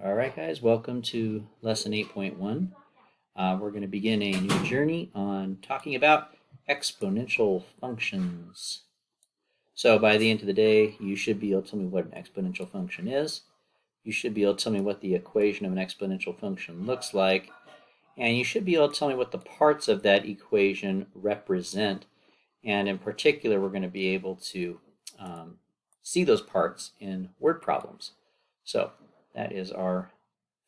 All right, guys, welcome to lesson 8.1. We're going to begin a new journey on talking about exponential functions. So by the end of the day, you should be able to tell me what an exponential function is. You should be able to tell me what the equation of an exponential function looks like. And you should be able to tell me what the parts of that equation represent. And in particular, we're going to be able to see those parts in word problems. So that is our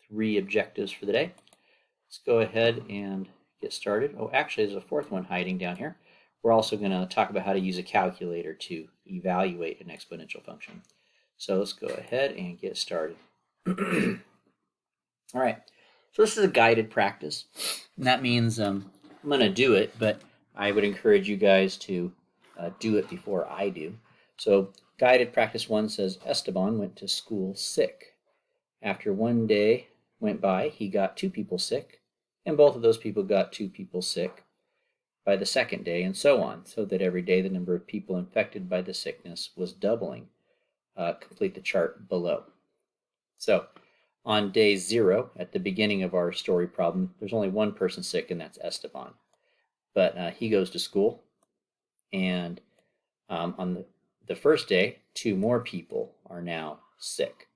3 objectives for the day. Let's go ahead and get started. Oh, actually, there's a 4th one hiding down here. We're also going to talk about how to use a calculator to evaluate an exponential function. So let's go ahead and get started. All right, so this is a guided practice. And that means I'm going to do it, but I would encourage you guys to do it before I do. So guided practice 1 says, Esteban went to school sick. After 1 day went by, he got 2 people sick, and both of those people got 2 people sick by the 2nd day, and so on, so that every day the number of people infected by the sickness was doubling. Complete the chart below. So on day 0, at the beginning of our story problem, there's only 1 person sick, and that's Esteban. But he goes to school, and on the first day, 2 more people are now sick,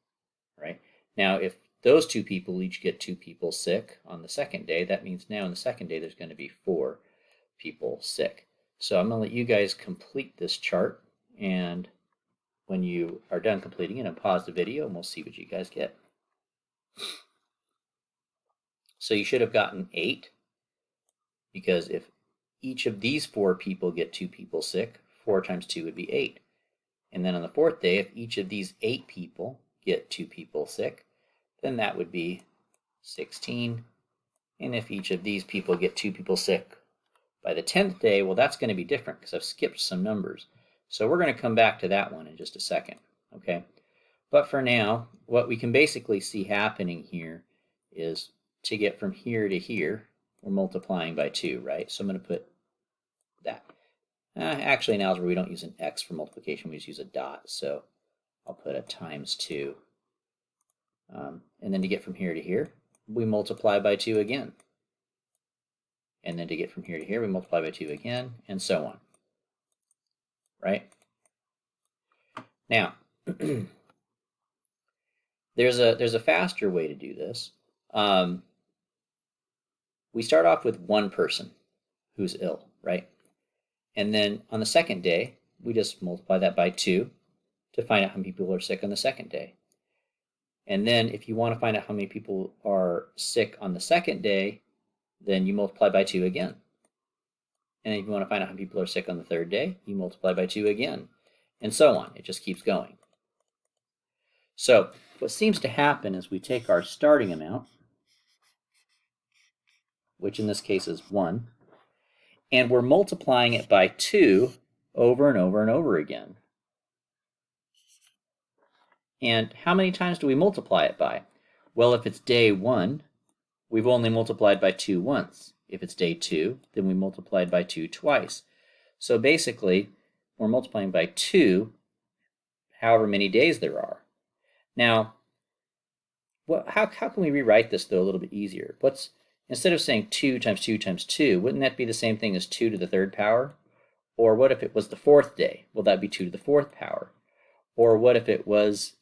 right? Now, if those 2 people each get 2 people sick on the 2nd day, that means now on the 2nd day there's going to be 4 people sick. So I'm going to let you guys complete this chart, and when you are done completing it, I'll pause the video and we'll see what you guys get. So you should have gotten 8, because if each of these 4 people get 2 people sick, 4 times 2 would be 8. And then on the 4th day, if each of these 8 people get 2 people sick, then that would be 16. And if each of these people get 2 people sick by the 10th day, well, that's going to be different because I've skipped some numbers. So we're going to come back to that one in just a second, okay? But for now, what we can basically see happening here is to get from here to here, we're multiplying by 2, right? So I'm going to put that. Actually, in algebra, we don't use an x for multiplication. We just use a dot. So I'll put a times 2. And then to get from here to here, we multiply by 2 again. And then to get from here to here, we multiply by 2 again, and so on. Right? Now, there's a faster way to do this. We start off with 1 person who's ill, right? And then on the 2nd day, we just multiply that by 2 to find out how many people are sick on the 2nd day. And then if you want to find out how many people are sick on the 2nd day, then you multiply by 2 again. And if you want to find out how many people are sick on the 3rd day, you multiply by 2 again, and so on. It just keeps going. So what seems to happen is we take our starting amount, which in this case is 1, and we're multiplying it by 2 over and over and over again. And how many times do we multiply it by? Well, if it's day 1, we've only multiplied by 2 once. If it's day 2, then we multiplied by 2 twice. So basically, we're multiplying by 2 however many days there are. Now, how can we rewrite this, though, a little bit easier? Instead of saying 2 times 2 times 2, wouldn't that be the same thing as 2 to the 3rd power? Or what if it was the 4th day? Well, that would be 2 to the 4th power. Or what if it was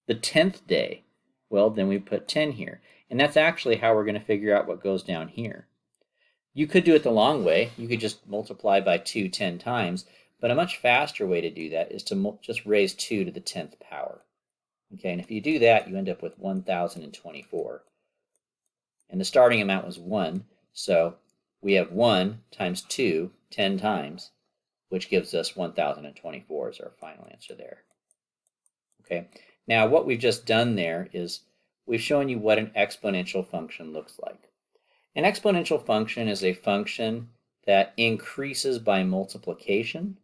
the 10th day? Well, then we put 10 here. And that's actually how we're going to figure out what goes down here. You could do it the long way. You could just multiply by 2 10 times. But a much faster way to do that is to just raise 2 to the 10th power. Okay, and if you do that, you end up with 1,024. And the starting amount was 1. So we have 1 times 2 10 times, which gives us 1,024 as our final answer there. Okay. Now, what we've just done there is we've shown you what an exponential function looks like. An exponential function is a function that increases by multiplication,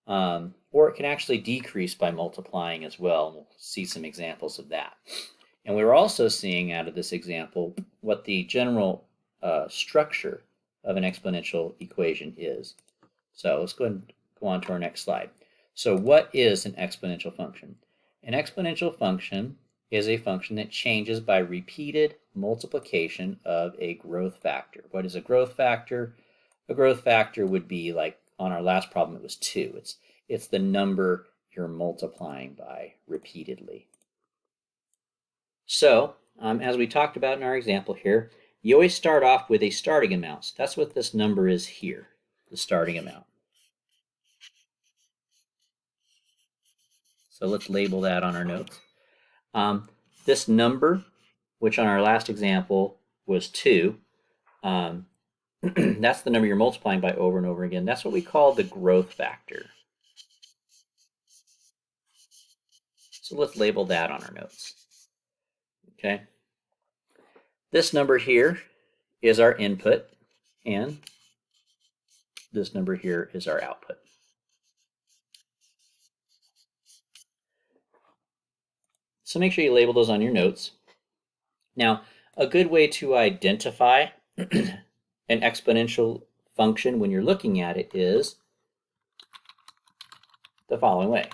or it can actually decrease by multiplying as well. We'll see some examples of that. And we're also seeing out of this example what the general structure of an exponential equation is. So let's go ahead and go on to our next slide. So what is an exponential function? An exponential function is a function that changes by repeated multiplication of a growth factor. What is a growth factor? A growth factor would be, like on our last problem, it was 2. It's the number you're multiplying by repeatedly. So, as we talked about in our example here, you always start off with a starting amount. So that's what this number is here, the starting amount. So let's label that on our notes. This number, which on our last example was 2, that's the number you're multiplying by over and over again. That's what we call the growth factor. So let's label that on our notes. Okay. This number here is our input, and this number here is our output. So make sure you label those on your notes. Now, a good way to identify an exponential function when you're looking at it is the following way.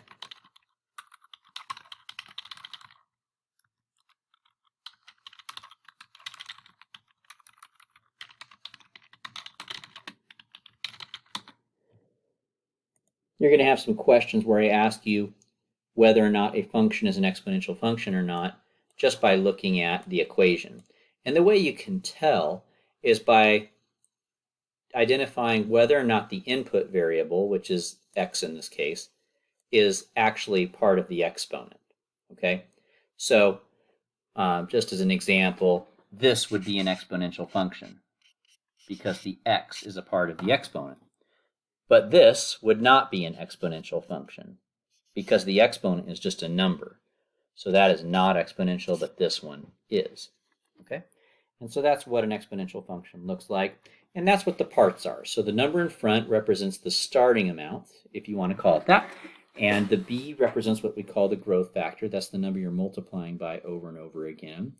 You're going to have some questions where I ask you whether or not a function is an exponential function or not, just by looking at the equation. And the way you can tell is by identifying whether or not the input variable, which is x in this case, is actually part of the exponent. Okay, so just as an example, this would be an exponential function because the x is a part of the exponent. But this would not be an exponential function because the exponent is just a number. So that is not exponential, but this one is. Okay? And so that's what an exponential function looks like. And that's what the parts are. So the number in front represents the starting amount, if you want to call it that. And the b represents what we call the growth factor. That's the number you're multiplying by over and over again.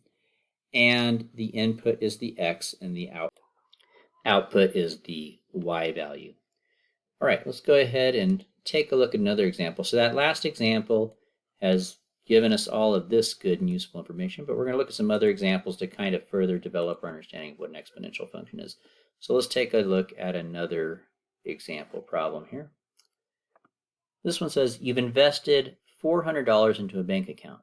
And the input is the x, and the output is the y value. All right, let's go ahead and take a look at another example. So that last example has given us all of this good and useful information, but we're going to look at some other examples to kind of further develop our understanding of what an exponential function is. So let's take a look at another example problem here. This one says you've invested $400 into a bank account.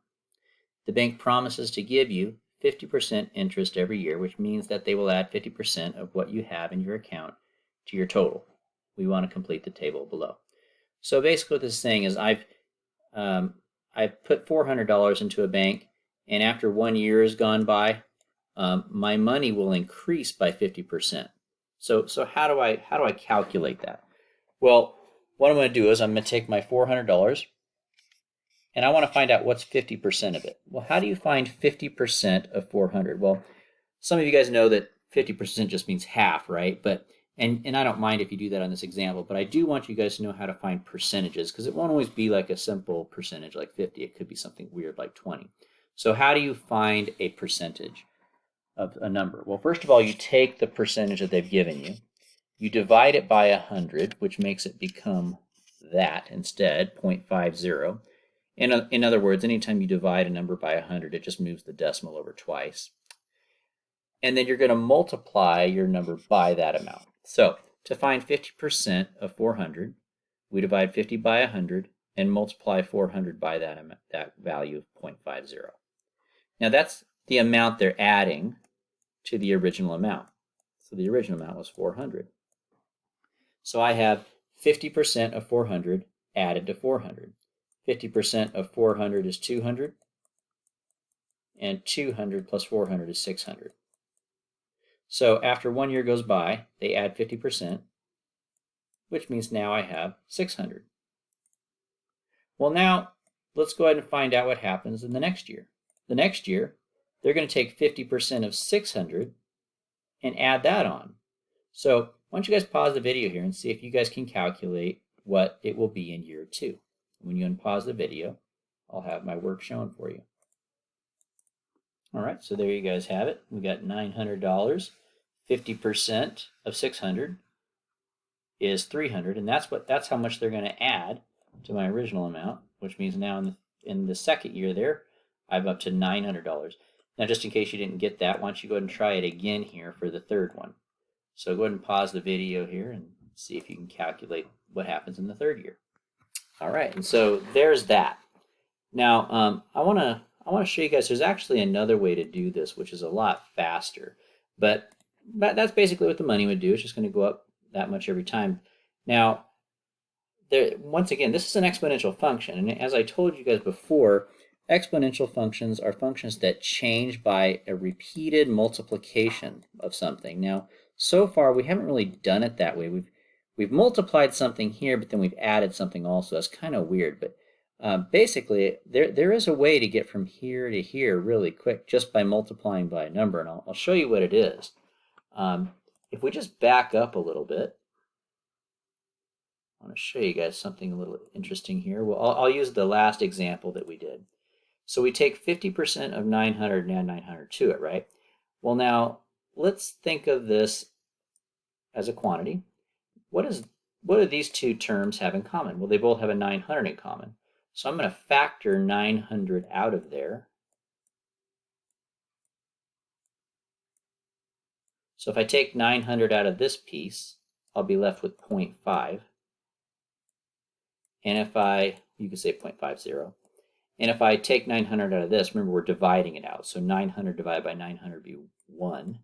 The bank promises to give you 50% interest every year, which means that they will add 50% of what you have in your account to your total. We want to complete the table below. So basically what this is saying is I've put $400 into a bank, and after 1 year has gone by, my money will increase by 50%. So how do I calculate that? Well, what I'm going to do is I'm going to take my $400 and I want to find out what's 50% of it. Well, how do you find 50% of 400? Well, some of you guys know that 50% just means half, right? But and I don't mind if you do that on this example, but I do want you guys to know how to find percentages, because it won't always be like a simple percentage like 50. It could be something weird like 20. So how do you find a percentage of a number? Well, first of all, you take the percentage that they've given you. You divide it by 100, which makes it become that instead, 0.50. In other words, anytime you divide a number by 100, it just moves the decimal over twice. And then you're going to multiply your number by that amount. So to find 50% of 400, we divide 50 by 100 and multiply 400 by that value of 0.50. Now that's the amount they're adding to the original amount. So the original amount was 400. So I have 50% of 400 added to 400. 50% of 400 is 200, and 200 plus 400 is 600. So after 1 year goes by, they add 50%, which means now I have 600. Well, now let's go ahead and find out what happens in the next year. The next year, they're going to take 50% of 600 and add that on. So why don't you guys pause the video here and see if you guys can calculate what it will be in year 2. When you unpause the video, I'll have my work shown for you. All right, so there you guys have it. We got $900. 50% of 600 is 300, and that's how much they're going to add to my original amount, which means now in the second year there, I'm up to $900. Now, just in case you didn't get that, why don't you go ahead and try it again here for the third one. So go ahead and pause the video here and see if you can calculate what happens in the third year. All right, and so there's that. Now, I want to show you guys. There's actually another way to do this, which is a lot faster. But that's basically what the money would do. It's just going to go up that much every time. Now, once again, this is an exponential function, and as I told you guys before, exponential functions are functions that change by a repeated multiplication of something. Now, so far we haven't really done it that way. We've multiplied something here, but then we've added something also. That's kind of weird, but basically there is a way to get from here to here really quick just by multiplying by a number, and I'll show you what it is. If we just back up a little bit, I want to show you guys something a little interesting here. Well, I'll use the last example that we did. So we take 50% of 900 and add 900 to it, right? Well, now let's think of this as a quantity. What do these two terms have in common? Well, they both have a 900 in common. So I'm going to factor 900 out of there. So if I take 900 out of this piece, I'll be left with 0.5. And you can say 0.50. And if I take 900 out of this, remember we're dividing it out. So 900 divided by 900 would be 1.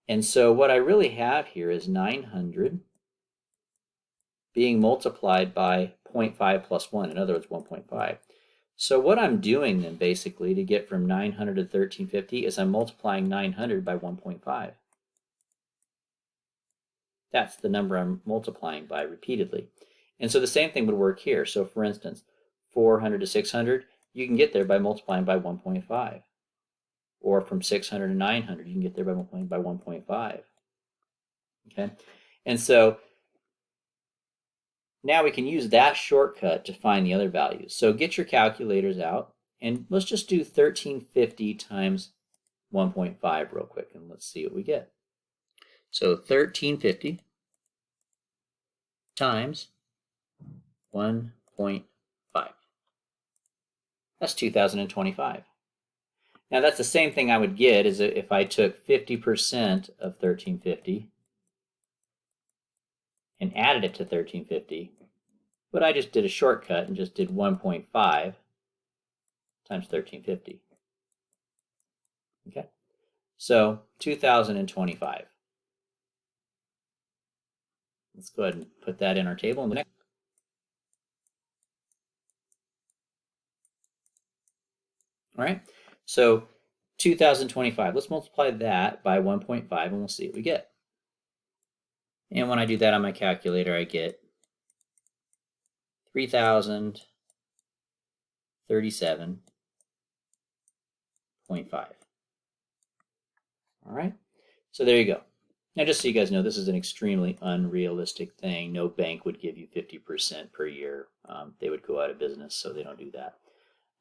And so what I really have here is 900 being multiplied by 0.5 plus 1. In other words, 1.5. So what I'm doing then basically to get from 900 to 1350 is I'm multiplying 900 by 1.5. That's the number I'm multiplying by repeatedly. And so the same thing would work here. So for instance, 400 to 600, you can get there by multiplying by 1.5. Or from 600 to 900, you can get there by multiplying by 1.5. Okay? And so now we can use that shortcut to find the other values. So get your calculators out, and let's just do 1350 times 1.5 real quick, and let's see what we get. So 1350 times 1.5. That's 2025. Now that's the same thing I would get as if I took 50% of 1350 and added it to 1350, but I just did a shortcut and just did 1.5 times 1350. Okay, so 2025. Let's go ahead and put that in our table. And the next. All right, so 2025. Let's multiply that by 1.5 and we'll see what we get. And when I do that on my calculator, I get 3,037.5. All right, so there you go. Now, just so you guys know, this is an extremely unrealistic thing. No bank would give you 50% per year. They would go out of business, so they don't do that.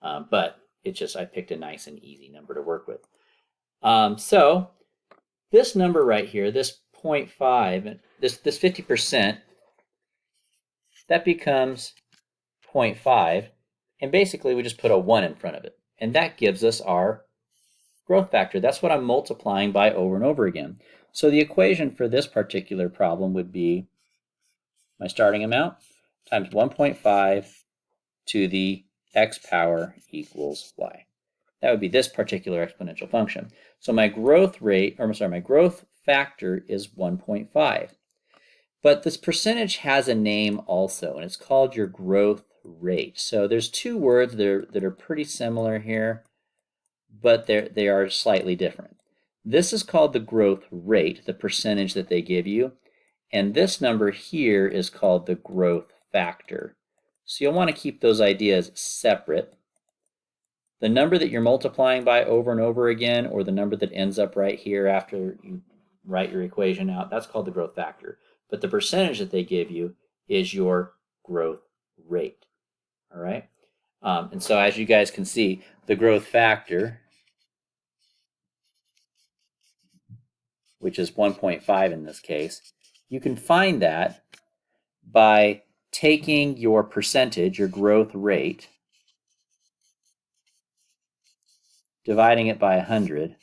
But it's just I picked a nice and easy number to work with. So this number right here, this 0.5, this 50%, that becomes 0.5, and basically we just put a 1 in front of it, and that gives us our growth factor. That's what I'm multiplying by over and over again. So the equation for this particular problem would be my starting amount times 1.5 to the x power equals y. That would be this particular exponential function. So my growth rate, or I'm sorry, my growth factor is 1.5. But this percentage has a name also, and it's called your growth rate. So there's two words that are pretty similar here, but they are slightly different. This is called the growth rate, the percentage that they give you, and this number here is called the growth factor. So you'll want to keep those ideas separate. The number that you're multiplying by over and over again, or the number that ends up right here after you write your equation out, that's called the growth factor. But the percentage that they give you is your growth rate. All right? And so as you guys can see, the growth factor, which is 1.5 in this case, you can find that by taking your percentage, your growth rate, dividing it by 100,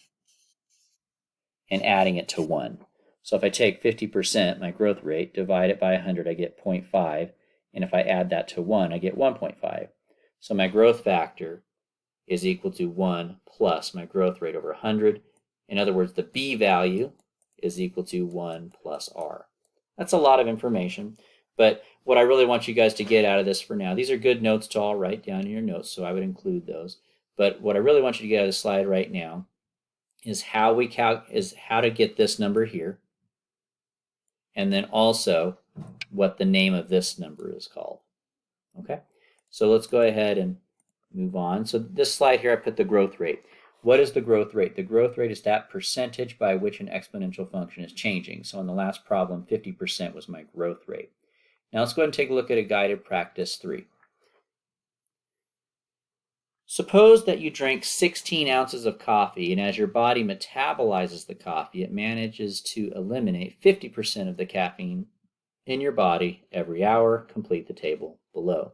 and adding it to 1. So if I take 50%, my growth rate, divide it by 100, I get 0.5. And if I add that to 1, I get 1.5. So my growth factor is equal to 1 plus my growth rate over 100. In other words, the B value is equal to 1 plus R. That's a lot of information, but what I really want you guys to get out of this for now, these are good notes to all write down in your notes, so I would include those. But what I really want you to get out of the slide right now is how to get this number here, and then also what the name of this number is called. Okay, so let's go ahead and move on. So this slide here, I put the growth rate. What is the growth rate? The growth rate is that percentage by which an exponential function is changing. So in the last problem, 50% was my growth rate. Now let's go ahead and take a look at a guided practice 3. Suppose that you drank 16 ounces of coffee, and as your body metabolizes the coffee, it manages to eliminate 50% of the caffeine in your body every hour. Complete the table below.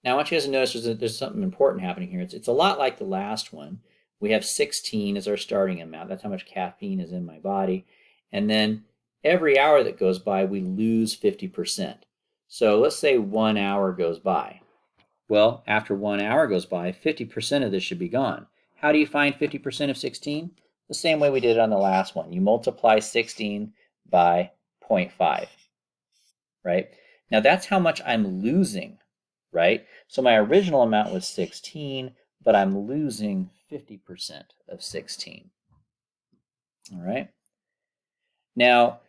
Now I want you guys to notice there's something important happening here. It's a lot like the last one. We have 16 as our starting amount. That's how much caffeine is in my body. And then every hour that goes by, we lose 50%. So let's say 1 hour goes by. Well, after 1 hour goes by, 50% of this should be gone. How do you find 50% of 16? The same way we did it on the last one. You multiply 16 by 0.5, right? Now that's how much I'm losing, right? So my original amount was 16, but I'm losing 50% of 16. All right? Now,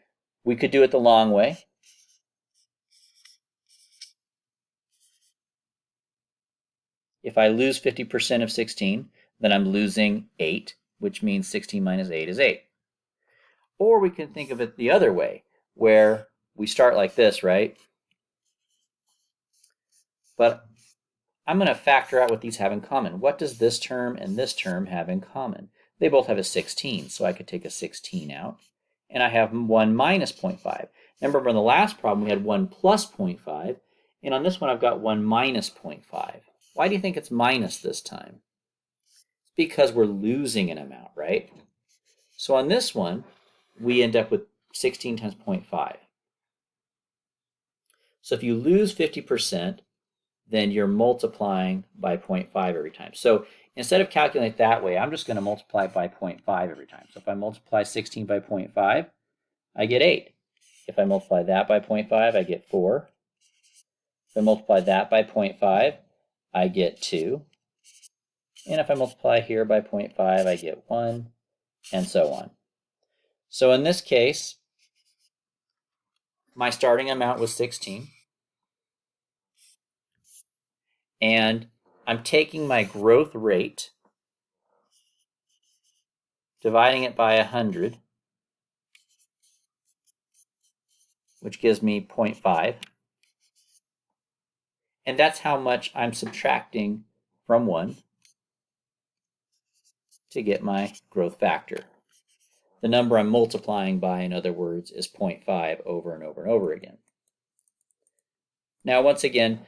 we could do it the long way. If I lose 50% of 16, then I'm losing 8, which means 16 minus 8 is 8. Or we can think of it the other way, where we start like this, right? But I'm going to factor out what these have in common. What does this term and this term have in common? They both have a 16, so I could take a 16 out. And I have 1 minus 0.5. Remember, in the last problem, we had 1 plus 0.5. And on this one, I've got 1 minus 0.5. Why do you think it's minus this time? It's because we're losing an amount, right? So on this one, we end up with 16 times 0.5. So if you lose 50%, then you're multiplying by 0.5 every time. So instead of calculating it that way, I'm just going to multiply by 0.5 every time. So if I multiply 16 by 0.5, I get 8. If I multiply that by 0.5, I get 4. If I multiply that by 0.5, I get 2. And if I multiply here by 0.5, I get 1, and so on. So in this case, my starting amount was 16. And I'm taking my growth rate, dividing it by 100, which gives me 0.5. And that's how much I'm subtracting from 1 to get my growth factor. The number I'm multiplying by, in other words, is 0.5 over and over and over again. Now, once again,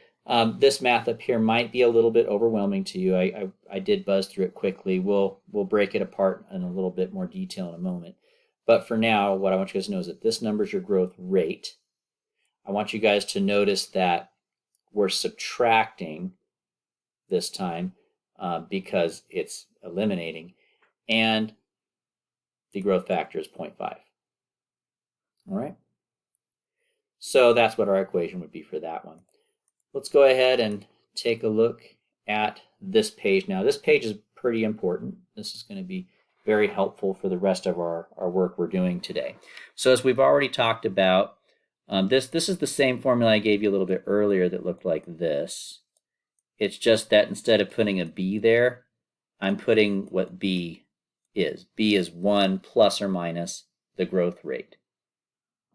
this math up here might be a little bit overwhelming to you. I did buzz through it quickly. We'll break it apart in a little bit more detail in a moment. But for now, what I want you guys to know is that this number is your growth rate. I want you guys to notice that we're subtracting this time because it's eliminating, and the growth factor is 0.5. All right? So that's what our equation would be for that one. Let's go ahead and take a look at this page now. This page is pretty important. This is going to be very helpful for the rest of our work we're doing today. So as we've already talked about, this is the same formula I gave you a little bit earlier that looked like this. It's just that instead of putting a B there, I'm putting what B is. B is 1 plus or minus the growth rate.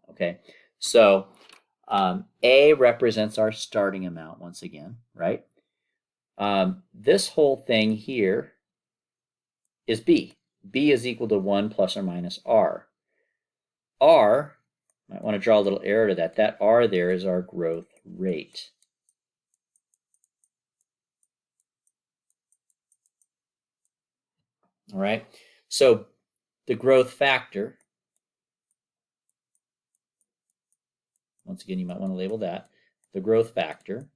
Okay, so A represents our starting amount once again, right? This whole thing here is B. B is equal to 1 plus or minus R. R, might want to draw a little arrow to that. That R there is our growth rate. All right. So the growth factor, once again, you might want to label that. The growth factor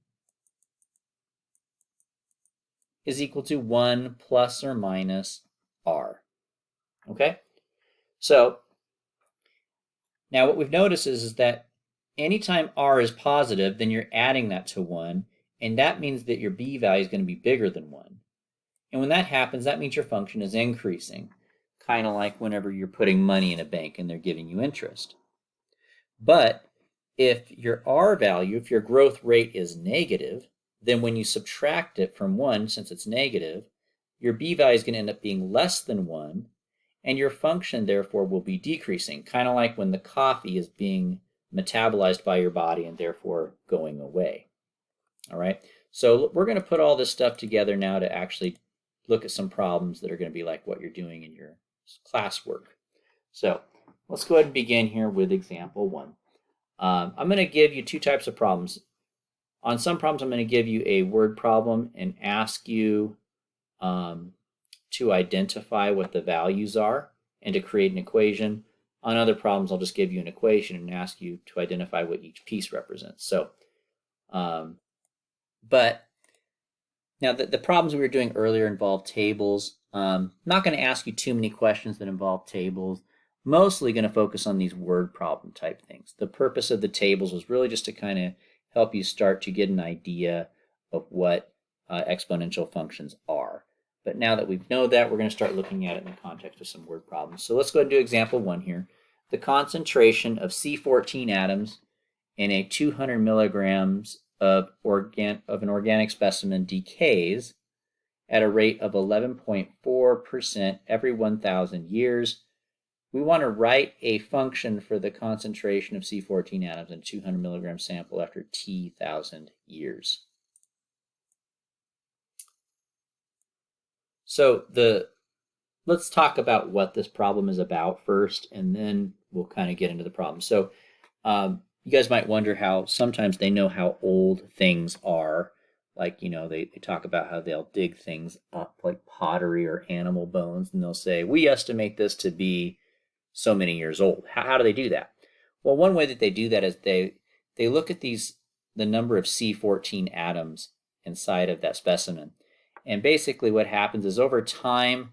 is equal to 1 plus or minus r. Okay? So now what we've noticed is that anytime r is positive, then you're adding that to 1, and that means that your b value is going to be bigger than 1. And when that happens, that means your function is increasing, kind of like whenever you're putting money in a bank and they're giving you interest. But if your r value, if your growth rate is negative, then when you subtract it from 1, since it's negative, your b value is going to end up being less than 1, and your function, therefore, will be decreasing, kind of like when the coffee is being metabolized by your body and therefore going away. All right, so we're going to put all this stuff together now to actually look at some problems that are going to be like what you're doing in your classwork. So let's go ahead and begin here with example 1. I'm going to give you two types of problems. On some problems, I'm going to give you a word problem and ask you to identify what the values are and to create an equation. On other problems, I'll just give you an equation and ask you to identify what each piece represents. So, but now the problems we were doing earlier involved tables. Not going to ask you too many questions that involve tables. Mostly going to focus on these word problem type things. The purpose of the tables was really just to kind of help you start to get an idea of what exponential functions are. But now that we know that, we're going to start looking at it in the context of some word problems. So let's go ahead and do example 1 here. The concentration of C14 atoms in a 200 milligrams of an organic specimen decays at a rate of 11.4% every 1,000 years. We want to write a function for the concentration of C14 atoms in a 200 milligram sample after t,000 years. So let's talk about what this problem is about first, and then we'll kind of get into the problem. So you guys might wonder how sometimes they know how old things are. Like, they talk about how they'll dig things up like pottery or animal bones, and they'll say, we estimate this to be so many years old. How do they do that? Well, one way that they do that is they look at the number of C14 atoms inside of that specimen. And basically what happens is over time,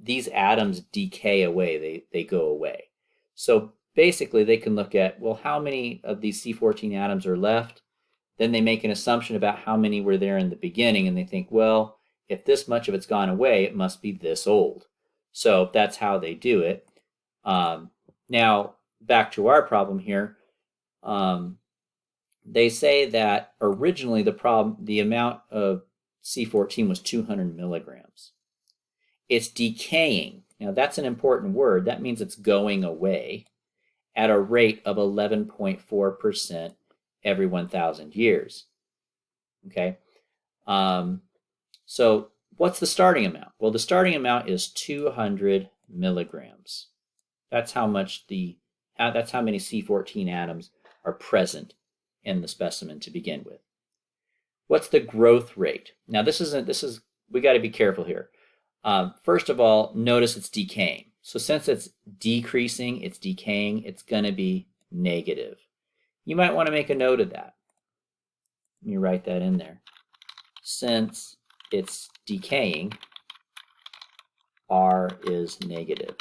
these atoms decay away. They go away. So basically they can look at, well, how many of these C14 atoms are left? Then they make an assumption about how many were there in the beginning, and they think, well, if this much of it's gone away, it must be this old. So that's how they do it. Now, back to our problem here. They say that originally the amount of C14 was 200 milligrams. It's decaying. Now, that's an important word. That means it's going away at a rate of 11.4% every 1,000 years. Okay? So what's the starting amount? Well, the starting amount is 200 milligrams. That's how many C14 atoms are present in the specimen to begin with. What's the growth rate? Now we got to be careful here. First of all, notice it's decaying. So since it's decreasing, it's decaying, it's going to be negative. You might want to make a note of that. Let me write that in there. Since it's decaying, R is negative.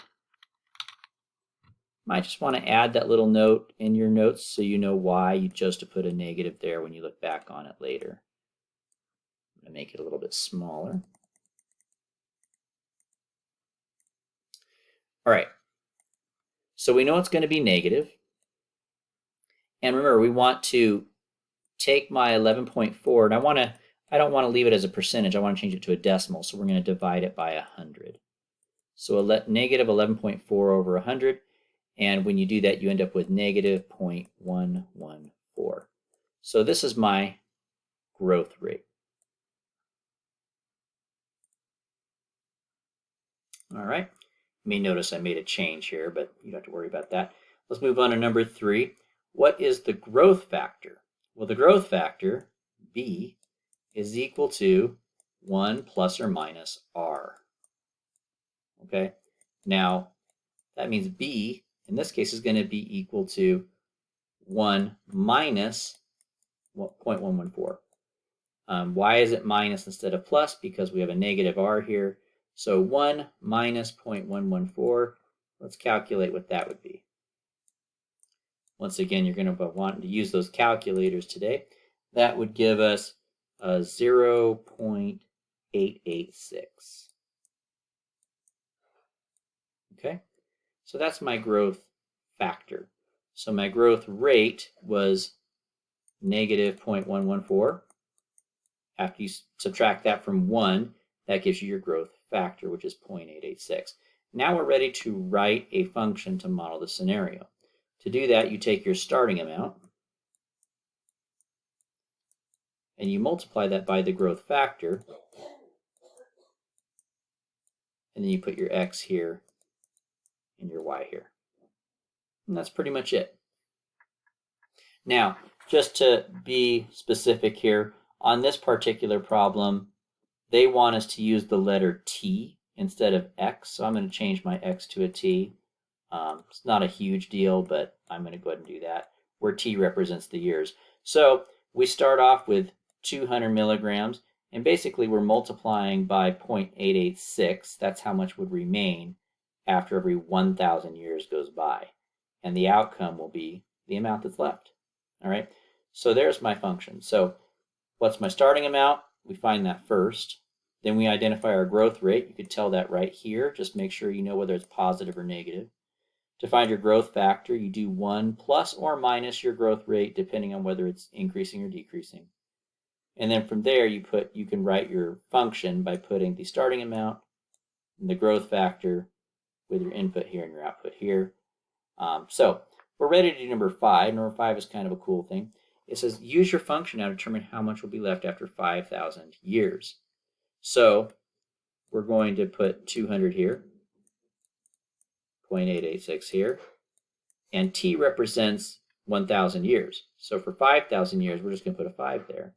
Might just want to add that little note in your notes so you know why you chose to put a negative there when you look back on it later. I'm going to make it a little bit smaller. All right. So we know it's going to be negative. And remember, we want to take my 11.4, and I don't want to leave it as a percentage. I want to change it to a decimal. So we're going to divide it by 100. So negative 11.4 over 100. And when you do that, you end up with negative 0.114. So this is my growth rate. All right. You may notice I made a change here, but you don't have to worry about that. Let's move on to number 3. What is the growth factor? Well, the growth factor, B, is equal to 1 plus or minus R. Okay, now that means b, in this case, is going to be equal to 1 minus 0.114. Why is it minus instead of plus? Because we have a negative r here. So 1 minus 0.114, let's calculate what that would be. Once again, you're going to want to use those calculators today. That would give us 0.886. Okay, so that's my growth factor. So my growth rate was negative 0.114. After you subtract that from 1, that gives you your growth factor, which is 0.886. Now we're ready to write a function to model the scenario. To do that, you take your starting amount and you multiply that by the growth factor, and then you put your x here and your y here. And that's pretty much it. Now, just to be specific here, on this particular problem, they want us to use the letter t instead of x, so I'm going to change my x to a t. It's not a huge deal, but I'm going to go ahead and do that, where t represents the years. So we start off with 200 milligrams, and basically we're multiplying by 0.886. That's how much would remain after every 1,000 years goes by. And the outcome will be the amount that's left. All right, so there's my function. So what's my starting amount? We find that first. Then we identify our growth rate. You could tell that right here. Just make sure you know whether it's positive or negative. To find your growth factor, you do 1 plus or minus your growth rate, depending on whether it's increasing or decreasing. And then from there, you can write your function by putting the starting amount and the growth factor with your input here and your output here. So we're ready to do number 5. Number 5 is kind of a cool thing. It says, use your function now to determine how much will be left after 5,000 years. So we're going to put 200 here, 0.886 here, and t represents 1,000 years. So for 5,000 years, we're just going to put a 5 there.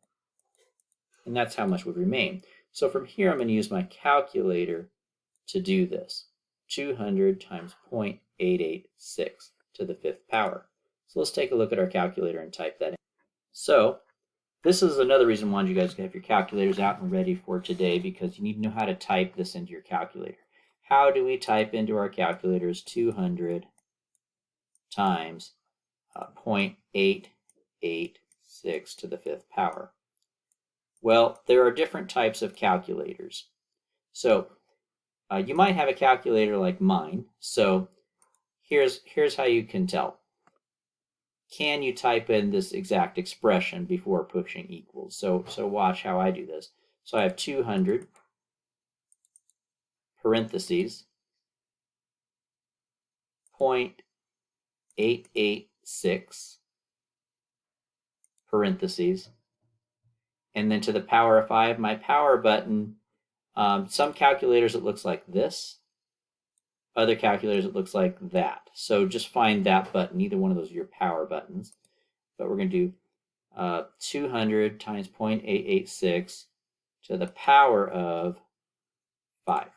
And that's how much would remain. So from here, I'm going to use my calculator to do this. 200 times 0.886 to the 5th power. So let's take a look at our calculator and type that in. So this is another reason why you guys have your calculators out and ready for today, because you need to know how to type this into your calculator. How do we type into our calculators 200 times 0.886 to the 5th power? Well, there are different types of calculators. So you might have a calculator like mine. So here's how you can tell. Can you type in this exact expression before pushing equals? So watch how I do this. So I have 200 parentheses 0.886 parentheses, and then to the power of 5, my power button. Some calculators it looks like this. Other calculators it looks like that. So just find that button. Either one of those are your power buttons. But we're going to do 200 times 0.886 to the power of 5.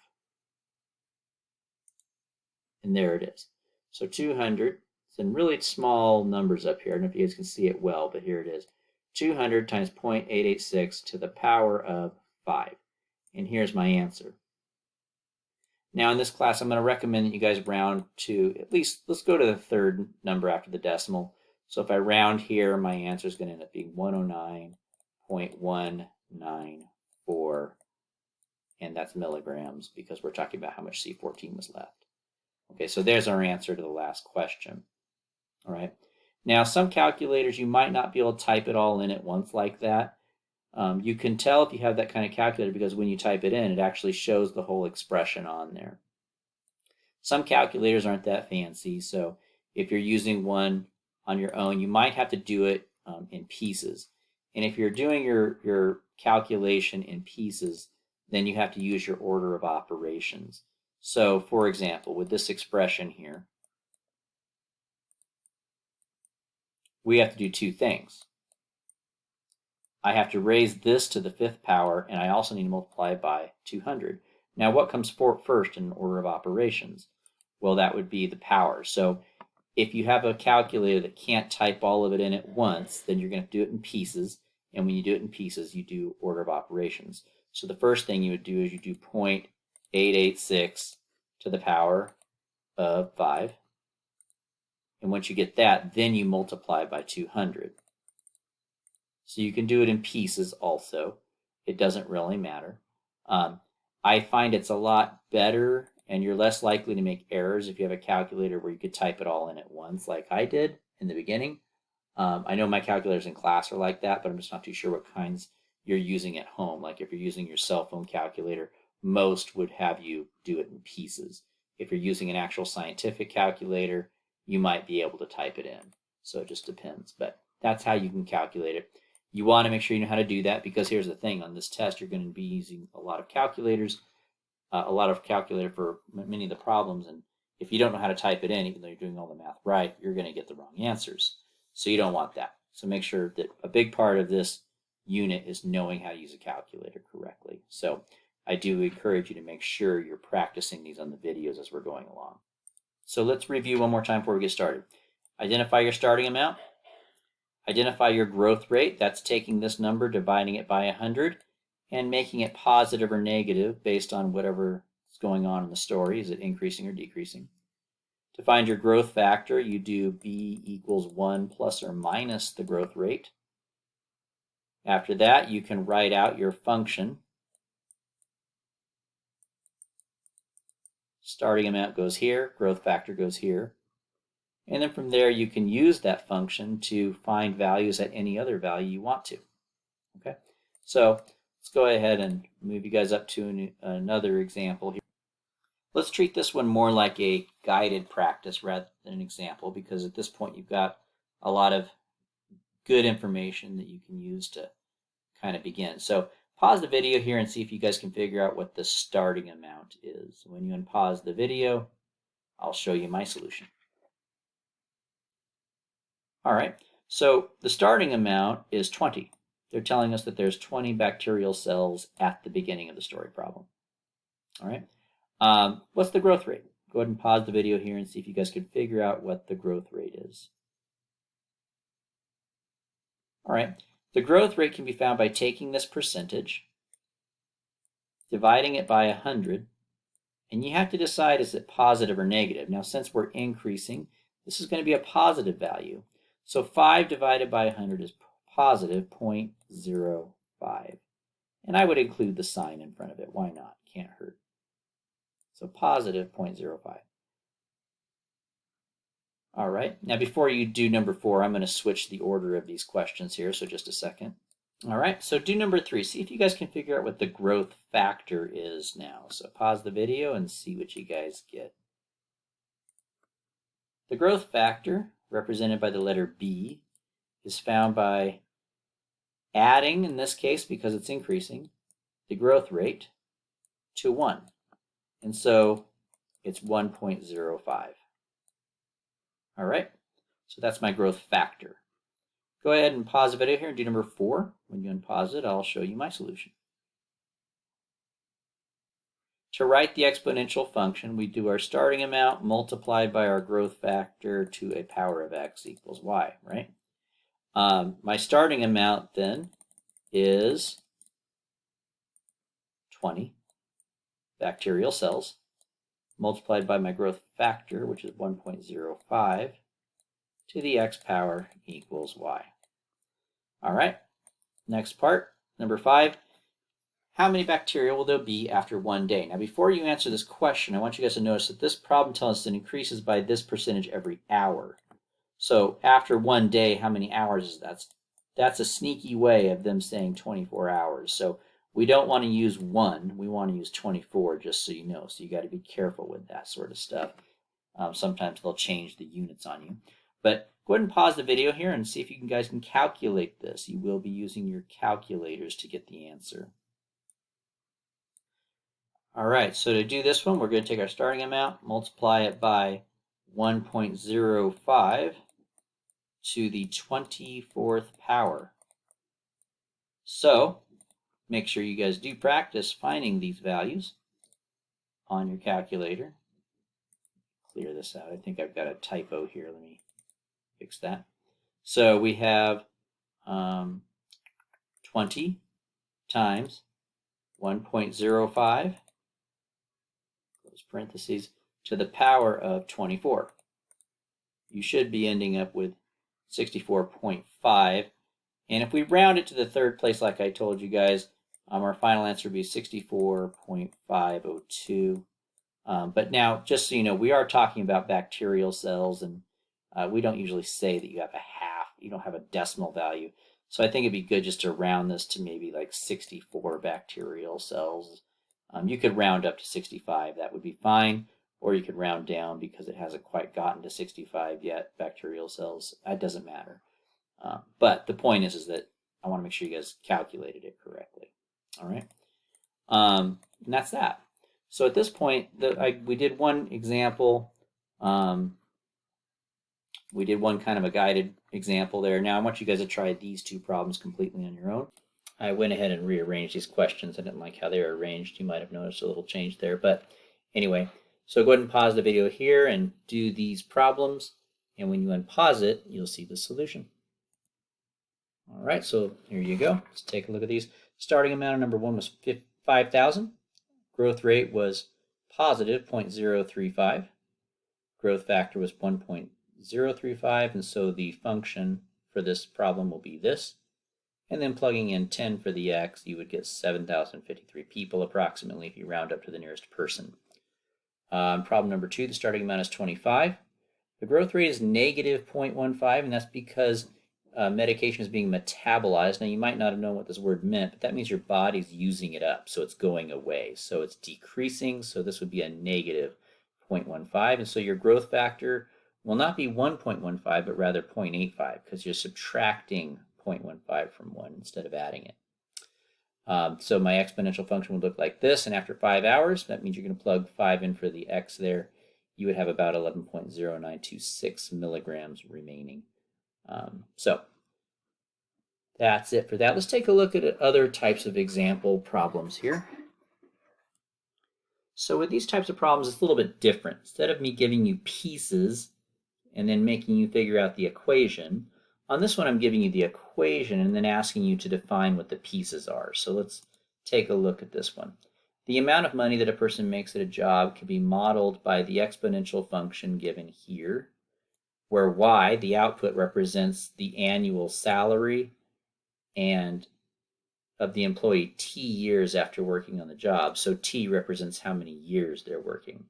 And there it is. So 200, it's in really small numbers up here. I don't know if you guys can see it well, but here it is. 200 times 0.886 to the power of 5. And here's my answer. Now in this class, I'm going to recommend that you guys round to at least, let's go to the 3rd number after the decimal. So if I round here, my answer is going to end up being 109.194, and that's milligrams because we're talking about how much C14 was left. Okay, so there's our answer to the last question. All right. Now, some calculators, you might not be able to type it all in at once like that. You can tell if you have that kind of calculator because when you type it in, it actually shows the whole expression on there. Some calculators aren't that fancy, so if you're using one on your own, you might have to do it in pieces. And if you're doing your calculation in pieces, then you have to use your order of operations. So, for example, with this expression here, we have to do 2 things. I have to raise this to the 5th power, and I also need to multiply by 200. Now, what comes first in order of operations? Well, that would be the power. So if you have a calculator that can't type all of it in at once, then you're going to do it in pieces. And when you do it in pieces, you do order of operations. So the first thing you would do is you do 0.886 to the power of 5. And once you get that, then you multiply by 200. So you can do it in pieces also. It doesn't really matter. I find it's a lot better and you're less likely to make errors if you have a calculator where you could type it all in at once like I did in the beginning. I know my calculators in class are like that, but I'm just not too sure what kinds you're using at home. Like if you're using your cell phone calculator, most would have you do it in pieces. If you're using an actual scientific calculator, you might be able to type it in. So it just depends, but that's how you can calculate it. You want to make sure you know how to do that because here's the thing. On this test, you're going to be using a lot of calculators, for many of the problems. And if you don't know how to type it in, even though you're doing all the math right, you're going to get the wrong answers. So you don't want that. So make sure that a big part of this unit is knowing how to use a calculator correctly. So I do encourage you to make sure you're practicing these on the videos as we're going along. So let's review one more time before we get started. Identify your starting amount. Identify your growth rate. That's taking this number, dividing it by 100, and making it positive or negative based on whatever is going on in the story. Is it increasing or decreasing? To find your growth factor, you do b equals 1 plus or minus the growth rate. After that, you can write out your function. Starting amount goes here, growth factor goes here. And then from there, you can use that function to find values at any other value you want to. Okay, so let's go ahead and move you guys up to another example here. Let's treat this one more like a guided practice rather than an example, because at this point you've got a lot of good information that you can use to kind of begin. So pause the video here and see if you guys can figure out what the starting amount is. When you unpause the video, I'll show you my solution. All right, so the starting amount is 20. They're telling us that there's 20 bacterial cells at the beginning of the story problem. All right, what's the growth rate? Go ahead and pause the video here and see if you guys can figure out what the growth rate is. All right, the growth rate can be found by taking this percentage, dividing it by 100, and you have to decide is it positive or negative. Now, since we're increasing, this is going to be a positive value. So 5 divided by 100 is positive 0.05. And I would include the sign in front of it. Why not? Can't hurt. So positive 0.05. All right. Now, before you do number 4, I'm going to switch the order of these questions here. So just a second. All right. So do number 3. See if you guys can figure out what the growth factor is now. So pause the video and see what you guys get. The growth factor, represented by the letter B, is found by adding, in this case, because it's increasing, the growth rate to 1. And so it's 1.05. All right, so that's my growth factor. Go ahead and pause the video here and do number 4. When you unpause it, I'll show you my solution. To write the exponential function, we do our starting amount multiplied by our growth factor to a power of x equals y, right? My starting amount then is 20 bacterial cells multiplied by my growth factor, which is 1.05, to the x power equals y. All right, next part, number 5. How many bacteria will there be after 1 day? Now, before you answer this question, I want you guys to notice that this problem tells us it increases by this percentage every hour. So after 1 day, how many hours is that? That's a sneaky way of them saying 24 hours. So we don't want to use 1. We want to use 24, just so you know. So you got to be careful with that sort of stuff. Sometimes they'll change the units on you. But go ahead and pause the video here and see if you guys can calculate this. You will be using your calculators to get the answer. All right, so to do this one, we're going to take our starting amount, multiply it by 1.05 to the 24th power. So make sure you guys do practice finding these values. on your calculator. Clear this out. I think I've got a typo here. Let me fix that. So we have 20 times 1.05, close parentheses, to the power of 24. You should be ending up with 64.5. And if we round it to the third place, like I told you guys, our final answer would be 64.502. But now, just so you know, we are talking about bacterial cells, and we don't usually say that you have a half, you don't have a decimal value. So I think it'd be good just to round this to maybe like 64 bacterial cells. You could round up to 65, that would be fine, or you could round down because it hasn't quite gotten to 65 yet, bacterial cells. That doesn't matter. But the point is that I want to make sure you guys calculated it correctly. All right, and that's that. So at this point, we did one example. We did one kind of a guided example there. Now I want you guys to try these two problems completely on your own. I went ahead and rearranged these questions. I didn't like how they were arranged. You might have noticed a little change there. But anyway, so go ahead and pause the video here and do these problems. And when you unpause it, you'll see the solution. All right, so here you go. Let's take a look at these. Starting amount of number one was 5,000. Growth rate was positive 0.035. Growth factor was 1.035, and so the function for this problem will be this. And then plugging in 10 for the x, you would get 7,053 people approximately if you round up to the nearest person. Problem number two, the starting amount is 25. The growth rate is negative 0.15, and that's because medication is being metabolized. Now, you might not have known what this word meant, but that means your body's using it up, so it's going away. So it's decreasing, so this would be a negative 0.15, and so your growth factor will not be 1.15, but rather 0.85, because you're subtracting 0.15 from 1 instead of adding it. So my exponential function would look like this, and after 5 hours, that means you're going to plug 5 in for the x there. You would have about 11.0926 milligrams remaining. So that's it for that. Let's take a look at other types of example problems here. So with these types of problems, it's a little bit different. Instead of me giving you pieces and then making you figure out the equation, on this one I'm giving you the equation and then asking you to define what the pieces are. So let's take a look at this one. The amount of money that a person makes at a job can be modeled by the exponential function given here, where y, the output, represents the annual salary and of the employee t years after working on the job. So t represents how many years they're working.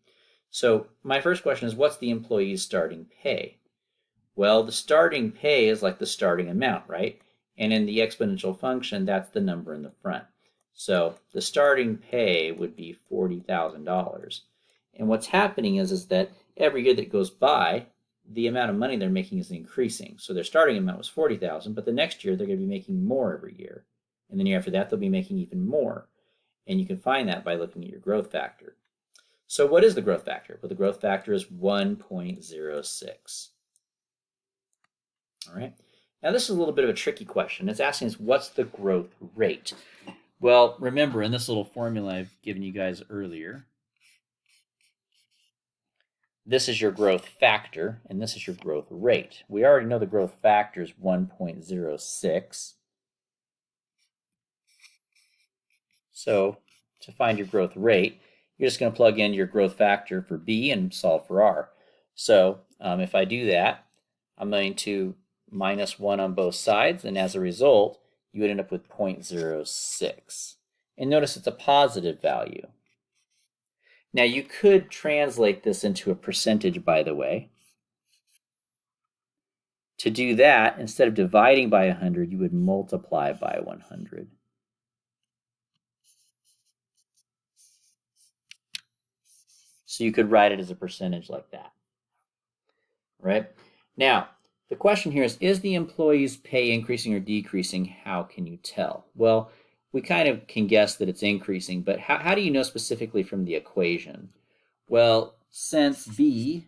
So my first question is, what's the employee's starting pay? Well, the starting pay is like the starting amount, right? And in the exponential function, that's the number in the front. So the starting pay would be $40,000. And what's happening is that every year that goes by, the amount of money they're making is increasing. So their starting amount was $40,000, but the next year they're going to be making more every year. And then the year after that, they'll be making even more. And you can find that by looking at your growth factor. So what is the growth factor? Well, the growth factor is 1.06. All right. Now this is a little bit of a tricky question. It's asking us, what's the growth rate? Well, remember, in this little formula I've given you guys earlier, this is your growth factor, and this is your growth rate. We already know the growth factor is 1.06. So to find your growth rate, you're just going to plug in your growth factor for B and solve for R. So if I do that, I'm going to minus 1 on both sides, and as a result, you would end up with 0.06. And notice it's a positive value. Now you could translate this into a percentage, by the way. To do that, instead of dividing by 100, you would multiply by 100. So you could write it as a percentage like that. Right? Now, the question here is the employee's pay increasing or decreasing? How can you tell? Well, we kind of can guess that it's increasing, but how do you know specifically from the equation? Well, since B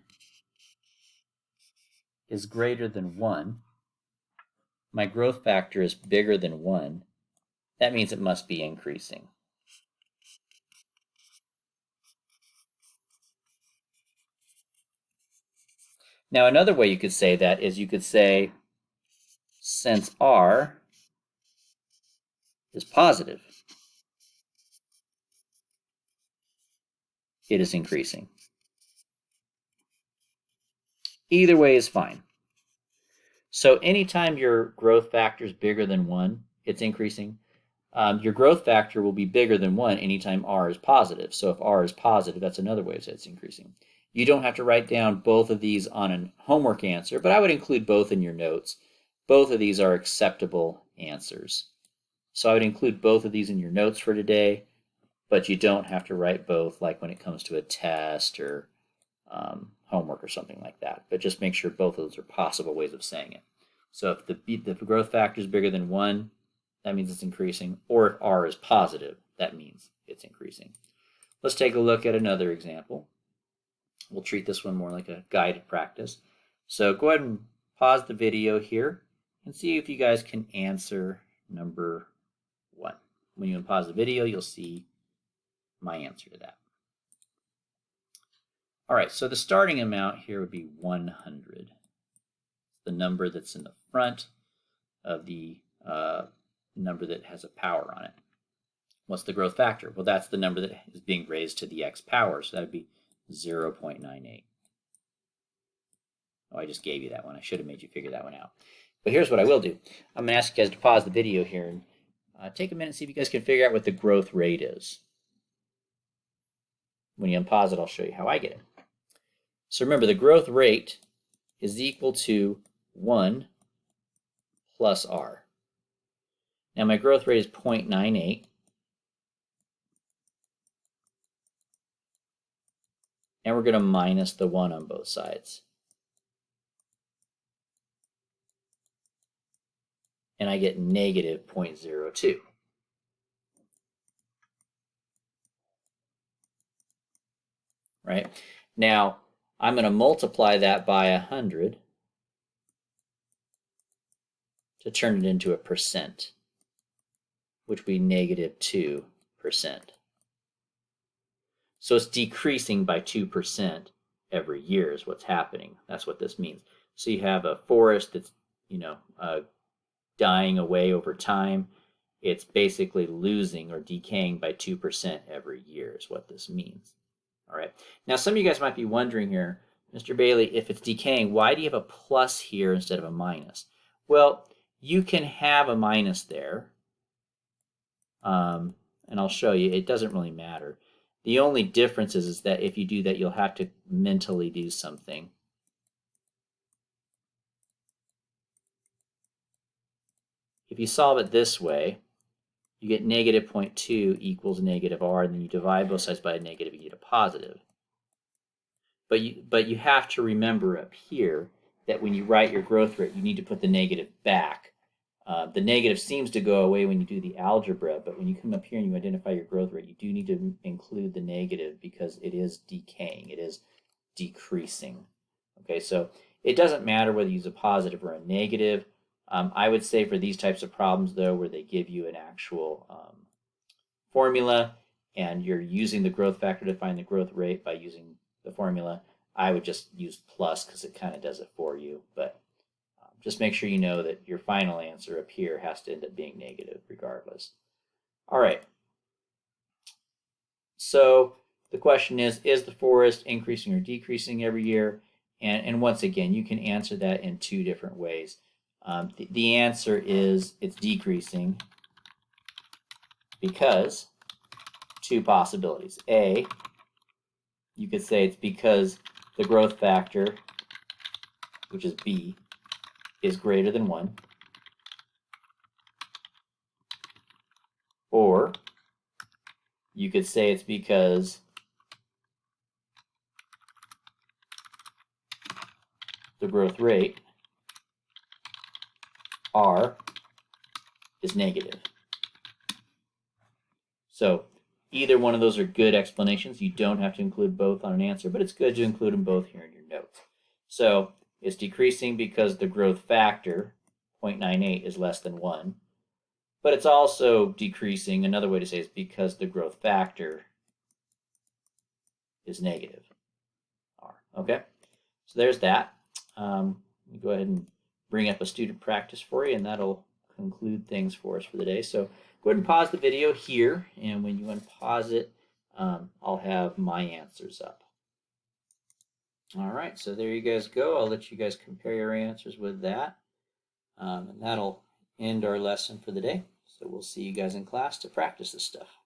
is greater than 1, my growth factor is bigger than 1, that means it must be increasing. Now, another way you could say that is you could say, since r is positive, it is increasing. Either way is fine. So anytime your growth factor is bigger than 1, it's increasing. Your growth factor will be bigger than 1 anytime r is positive. So if r is positive, that's another way that it's increasing. You don't have to write down both of these on a homework answer, but I would include both in your notes. Both of these are acceptable answers. So I would include both of these in your notes for today, but you don't have to write both like when it comes to a test or homework or something like that. But just make sure both of those are possible ways of saying it. So if the growth factor is bigger than 1, that means it's increasing. Or if r is positive, that means it's increasing. Let's take a look at another example. We'll treat this one more like a guided practice. So go ahead and pause the video here and see if you guys can answer number 1. When you pause the video, you'll see my answer to that. All right, so the starting amount here would be 100. The number that's in the front of the number that has a power on it. What's the growth factor? Well, that's the number that is being raised to the x power, so that would be 0.98. Oh, I just gave you that one. I should have made you figure that one out. But here's what I will do. I'm going to ask you guys to pause the video here and take a minute and see if you guys can figure out what the growth rate is. When you unpause it, I'll show you how I get it. So remember, the growth rate is equal to 1 plus r. Now my growth rate is 0.98. And we're going to minus the 1 on both sides. And I get negative 0.02. Right? Now, I'm going to multiply that by 100 to turn it into a percent, which would be negative 2%. So it's decreasing by 2% every year is what's happening. That's what this means. So you have a forest that's, dying away over time. It's basically losing or decaying by 2% every year is what this means. All right. Now, some of you guys might be wondering here, Mr. Bailey, if it's decaying, why do you have a plus here instead of a minus? Well, you can have a minus there, and I'll show you. It doesn't really matter. The only difference is that if you do that, you'll have to mentally do something. If you solve it this way, you get negative 0.2 equals negative r, and then you divide both sides by a negative, you get a positive. But you have to remember up here that when you write your growth rate, you need to put the negative back. The negative seems to go away when you do the algebra, but when you come up here and you identify your growth rate, you do need to include the negative because it is decaying, it is decreasing. Okay, so it doesn't matter whether you use a positive or a negative. I would say for these types of problems, though, where they give you an actual formula and you're using the growth factor to find the growth rate by using the formula, I would just use plus because it kind of does it for you. But just make sure you know that your final answer up here has to end up being negative regardless. All right. So the question is the forest increasing or decreasing every year? And once again, you can answer that in 2 different ways. The answer is it's decreasing because 2 possibilities. A, you could say it's because the growth factor, which is B, is greater than 1. Or you could say it's because the growth rate, R, is negative. So either one of those are good explanations. You don't have to include both on an answer, but it's good to include them both here in your notes. So it's decreasing because the growth factor, 0.98, is less than 1. But it's also decreasing, another way to say it is because the growth factor is negative, R. Okay? So there's that. Let me go ahead and bring up a student practice for you, and that'll conclude things for us for the day. So go ahead and pause the video here, and when you unpause it, I'll have my answers up. All right, so there you guys go. I'll let you guys compare your answers with that, and that'll end our lesson for the day. So we'll see you guys in class to practice this stuff.